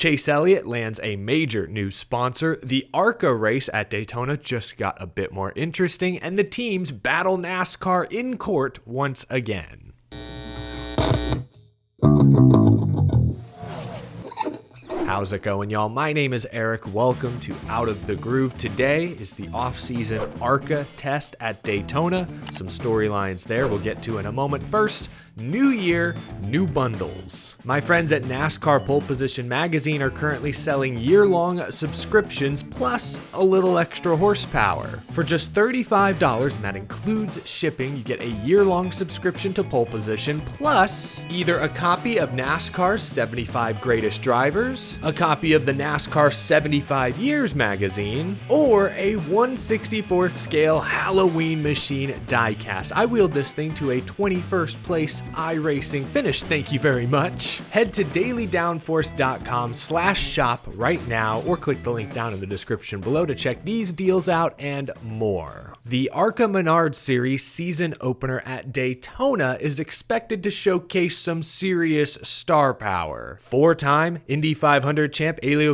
Chase Elliott lands a major new sponsor. The ARCA race at Daytona just got a bit more interesting, and the teams battle NASCAR in court once again. How's it going, y'all? My name is Eric. Welcome to Out of the Groove. Today is the off-season ARCA test at Daytona. Some storylines there we'll get to in a moment. First, new year, new bundles. My friends at NASCAR Pole Position Magazine are currently selling year-long subscriptions plus a little extra horsepower. For just $35, and that includes shipping, you get a year-long subscription to Pole Position plus either a copy of NASCAR's 75 Greatest Drivers, a copy of the NASCAR 75 Years magazine, or a 1/64th scale Halloween machine diecast. I wheeled this thing to a 21st place iRacing finish, thank you very much. Head to dailydownforce.com/shop right now or click the link down in the description below to check these deals out and more. The ARCA Menard Series season opener at Daytona is expected to showcase some serious star power. Four-time Indy 500 champ Helio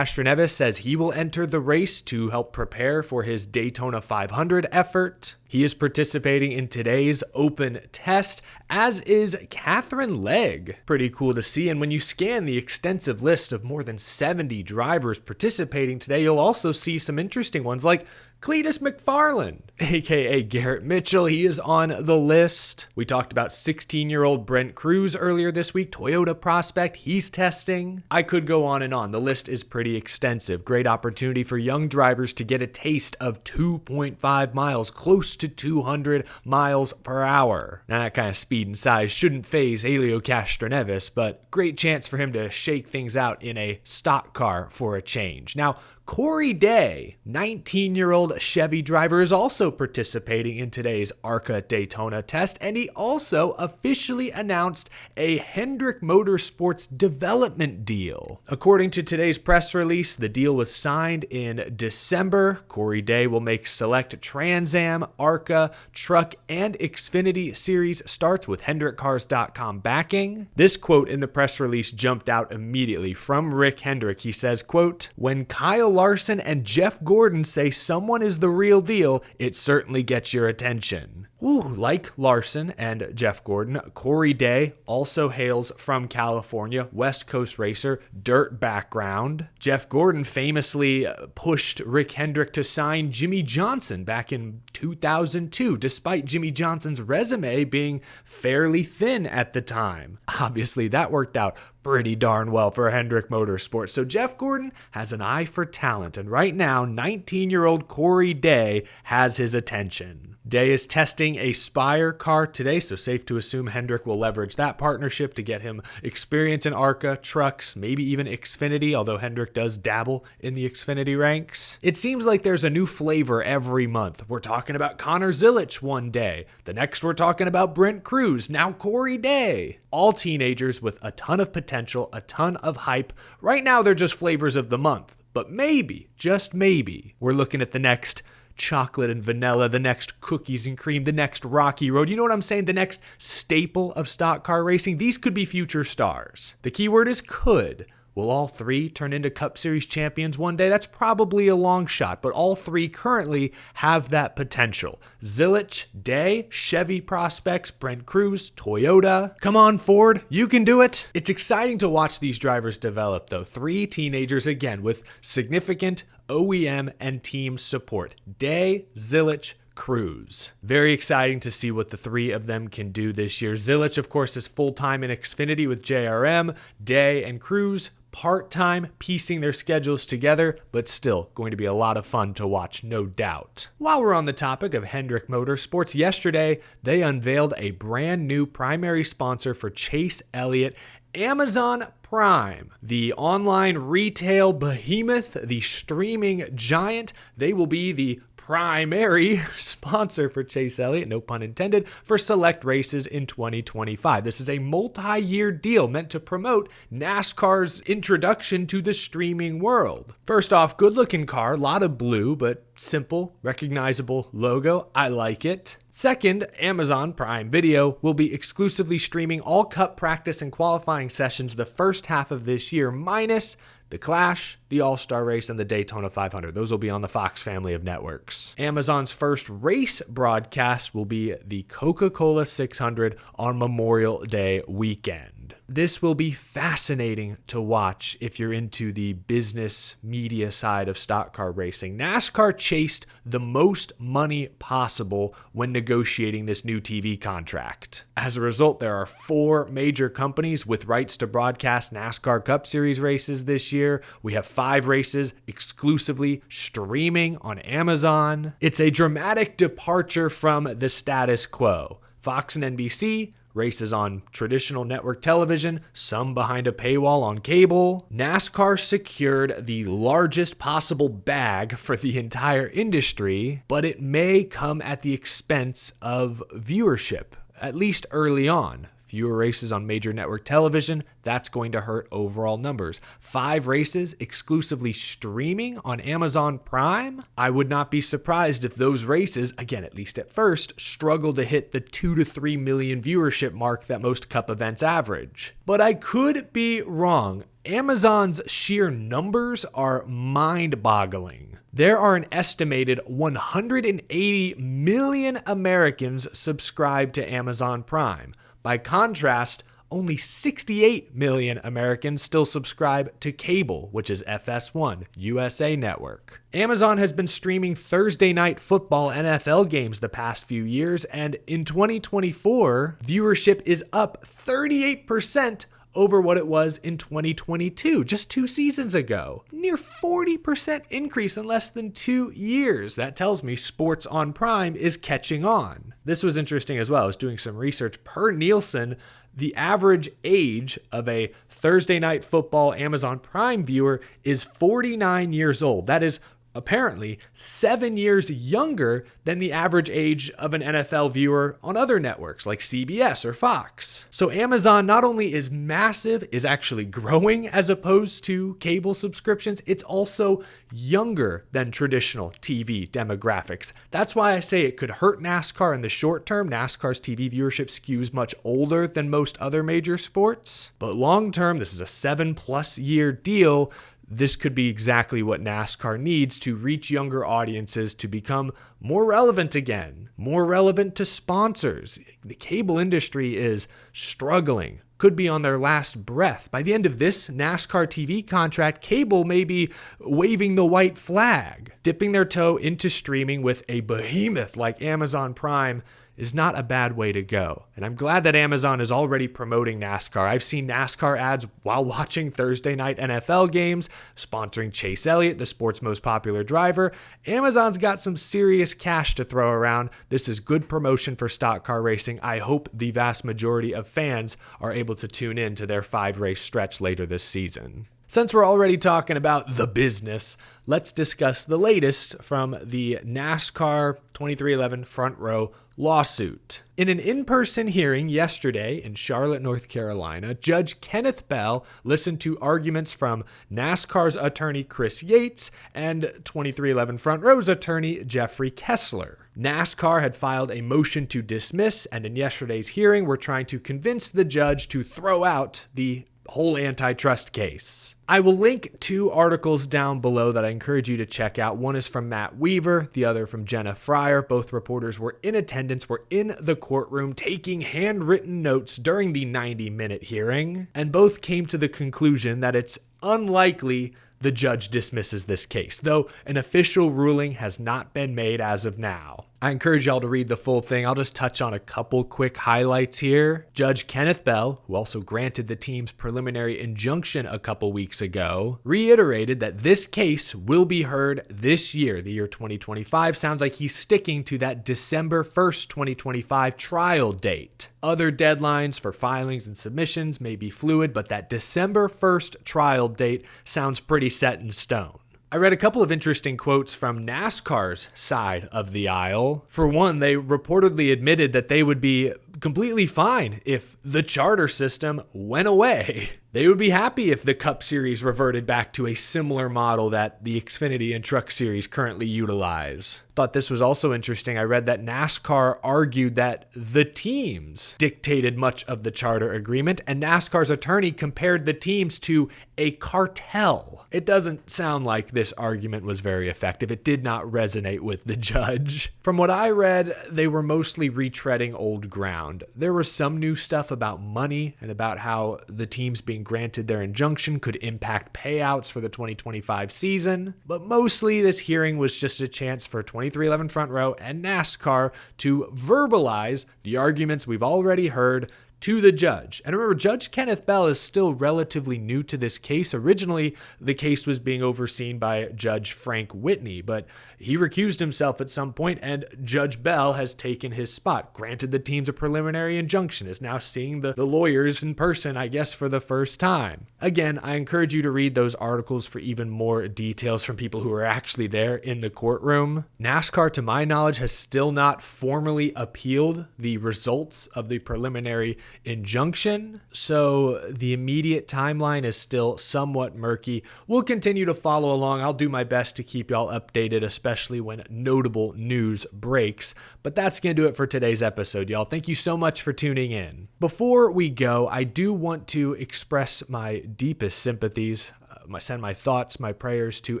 says he will enter the race to help prepare for his Daytona 500 effort. He is participating in today's open test, as is Catherine Legg. Pretty cool to see, and when you scan the extensive list of more than 70 drivers participating today, you'll also see some interesting ones like Cletus McFarland, aka Garrett Mitchell. He is on the list. We talked about 16-year-old Brent Cruz earlier this week, Toyota prospect. He's testing. I could go on and on. The list is pretty extensive. Great opportunity for young drivers to get a taste of 2.5 miles, close to 200 miles per hour. Now, that kind of speed and size shouldn't faze Helio Castroneves, but great chance for him to shake things out in a stock car for a change. Now, Corey Day, 19-year-old Chevy driver, is also participating in today's ARCA Daytona test, and he also officially announced a Hendrick Motorsports development deal. According to today's press release, the deal was signed in December. Corey Day will make select Trans Am, ARCA, Truck, and Xfinity Series starts with HendrickCars.com backing. This quote in the press release jumped out immediately from Rick Hendrick. He says, quote, "When Kyle Larson and Jeff Gordon say someone is the real deal, it certainly gets your attention." Ooh, like Larson and Jeff Gordon, Corey Day also hails from California, West Coast racer, dirt background. Jeff Gordon famously pushed Rick Hendrick to sign Jimmy Johnson back in 2002, despite Jimmy Johnson's resume being fairly thin at the time. Obviously, that worked out pretty darn well for Hendrick Motorsports. So Jeff Gordon has an eye for talent, and right now, 19-year-old Corey Day has his attention. Day is testing a Spire car today, so safe to assume Hendrick will leverage that partnership to get him experience in ARCA, trucks, maybe even Xfinity, although Hendrick does dabble in the Xfinity ranks. It seems like there's a new flavor every month. We're talking about Connor Zilisch one day. The next we're talking about Brent Cruz, now Corey Day. All teenagers with a ton of potential, a ton of hype. Right now they're just flavors of the month, but maybe, just maybe, we're looking at the next chocolate and vanilla, the next cookies and cream, the next Rocky Road. You know what I'm saying? The next staple of stock car racing. These could be future stars. The keyword is could. Will all three turn into Cup Series champions one day? That's probably a long shot, but all three currently have that potential. Zilisch, Day, Chevy prospects, Brent Cruz, Toyota. Come on, Ford, you can do it. It's exciting to watch these drivers develop, though. Three teenagers, again, with significant OEM and team support. Day, Zilisch, Cruz. Very exciting to see what the three of them can do this year. Zilisch, of course, is full-time in Xfinity with JRM. Day and Cruz, part-time, piecing their schedules together, but still going to be a lot of fun to watch, no doubt. While we're on the topic of Hendrick Motorsports, yesterday they unveiled a brand new primary sponsor for Chase Elliott, Amazon Prime, the online retail behemoth, the streaming giant. They will be the primary sponsor for Chase Elliott, no pun intended, for select races in 2025. This is a multi-year deal meant to promote NASCAR's introduction to the streaming world. First off, good-looking car, a lot of blue, but simple, recognizable logo. I like it. Second, Amazon Prime Video will be exclusively streaming all Cup practice and qualifying sessions the first half of this year, minus the Clash, the All-Star Race, and the Daytona 500. Those will be on the Fox family of networks. Amazon's first race broadcast will be the Coca-Cola 600 on Memorial Day weekend. This will be fascinating to watch if you're into the business media side of stock car racing. NASCAR chased the most money possible when negotiating this new TV contract. As a result, there are 4 major companies with rights to broadcast NASCAR Cup Series races this year. We have 5 races exclusively streaming on Amazon. It's a dramatic departure from the status quo. Fox and NBC, races on traditional network television, some behind a paywall on cable. NASCAR secured the largest possible bag for the entire industry, but it may come at the expense of viewership, at least early on. Fewer races on major network television, that's going to hurt overall numbers. 5 races exclusively streaming on Amazon Prime? I would not be surprised if those races, again, at least at first, struggle to hit the 2 to 3 million viewership mark that most Cup events average. But I could be wrong. Amazon's sheer numbers are mind-boggling. There are an estimated 180 million Americans subscribed to Amazon Prime. By contrast, only 68 million Americans still subscribe to cable, which is FS1, USA Network. Amazon has been streaming Thursday night football NFL games the past few years, and in 2024, viewership is up 38% over what it was in 2022, just 2 seasons ago. Near 40% increase in less than 2 years. That tells me sports on Prime is catching on. This was interesting as well. I was doing some research. Per Nielsen, the average age of a Thursday night football Amazon Prime viewer is 49 years old. That is apparently 7 years younger than the average age of an NFL viewer on other networks like CBS or Fox. So Amazon not only is massive, is actually growing as opposed to cable subscriptions, it's also younger than traditional TV demographics. That's why I say it could hurt NASCAR in the short term. NASCAR's TV viewership skews much older than most other major sports. But long term, this is a 7+ year deal. This could be exactly what NASCAR needs to reach younger audiences, to become more relevant again, more relevant to sponsors. The cable industry is struggling, could be on their last breath. By the end of this NASCAR TV contract, cable may be waving the white flag. Dipping their toe into streaming with a behemoth like Amazon Prime is not a bad way to go. And I'm glad that Amazon is already promoting NASCAR. I've seen NASCAR ads while watching Thursday night NFL games, sponsoring Chase Elliott, the sport's most popular driver. Amazon's got some serious cash to throw around. This is good promotion for stock car racing. I hope the vast majority of fans are able to tune in to their 5-race stretch later this season. Since we're already talking about the business, let's discuss the latest from the NASCAR 2311 Front Row lawsuit. In an in-person hearing yesterday in Charlotte, North Carolina, Judge Kenneth Bell listened to arguments from NASCAR's attorney Chris Yates and 2311 Front Row's attorney Jeffrey Kessler. NASCAR had filed a motion to dismiss, and in yesterday's hearing, we're trying to convince the judge to throw out the whole antitrust case. I will link 2 articles down below that I encourage you to check out. One is from Matt Weaver, the other from Jenna Fryer. Both reporters were in attendance, were in the courtroom taking handwritten notes during the 90-minute hearing, and both came to the conclusion that it's unlikely the judge dismisses this case, though an official ruling has not been made as of now. I encourage y'all to read the full thing. I'll just touch on a couple quick highlights here. Judge Kenneth Bell, who also granted the team's preliminary injunction a couple weeks ago, reiterated that this case will be heard this year, the year 2025. Sounds like he's sticking to that December 1st, 2025 trial date. Other deadlines for filings and submissions may be fluid, but that December 1st trial date sounds pretty set in stone. I read a couple of interesting quotes from NASCAR's side of the aisle. For one, they reportedly admitted that they would be completely fine if the charter system went away. they would be happy if the Cup Series reverted back to a similar model that the Xfinity and Truck Series currently utilize. Thought this was also interesting. I read that NASCAR argued that the teams dictated much of the charter agreement, and NASCAR's attorney compared the teams to a cartel. It doesn't sound like this argument was very effective. It did not resonate with the judge. From what I read, they were mostly retreading old ground. There was some new stuff about money and about how the teams being granted their injunction could impact payouts for the 2025 season, but mostly this hearing was just a chance for 2311 Front Row and NASCAR to verbalize the arguments we've already heard to the judge. And remember, Judge Kenneth Bell is still relatively new to this case. Originally, the case was being overseen by Judge Frank Whitney, but he recused himself at some point, and Judge Bell has taken his spot, granted the teams a preliminary injunction, is now seeing the lawyers in person, I guess, for the first time. Again, I encourage you to read those articles for even more details from people who are actually there in the courtroom. NASCAR, to my knowledge, has still not formally appealed the results of the preliminary injunction, so the immediate timeline is still somewhat murky. We'll continue to follow along. I'll do my best to keep y'all updated, especially when notable news breaks. But that's going to do it for today's episode, y'all. Thank you so much for tuning in. Before we go, I do want to express my deepest sympathies, send my thoughts, my prayers to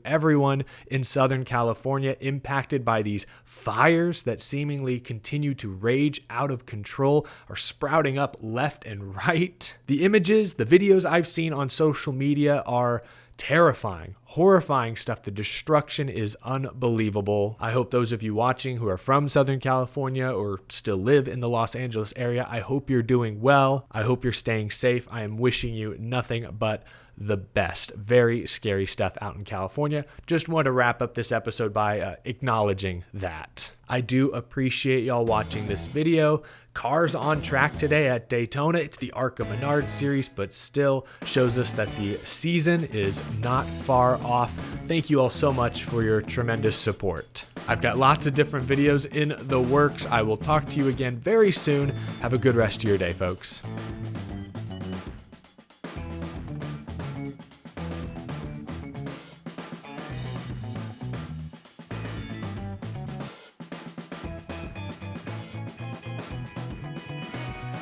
everyone in Southern California impacted by these fires that seemingly continue to rage out of control, are sprouting up left and right. The images, the videos I've seen on social media are terrifying, horrifying stuff. The destruction is unbelievable. I hope those of you watching who are from Southern California or still live in the Los Angeles area, I hope you're doing well. I hope you're staying safe. I am wishing you nothing but the best. Very scary stuff out in California. Just want to wrap up this episode by acknowledging that. I do appreciate y'all watching this video. Cars on track today at Daytona. It's the ARCA Menard series, but still shows us that the season is not far off. Thank you all so much for your tremendous support. I've got lots of different videos in the works. I will talk to you again very soon. Have a good rest of your day, folks.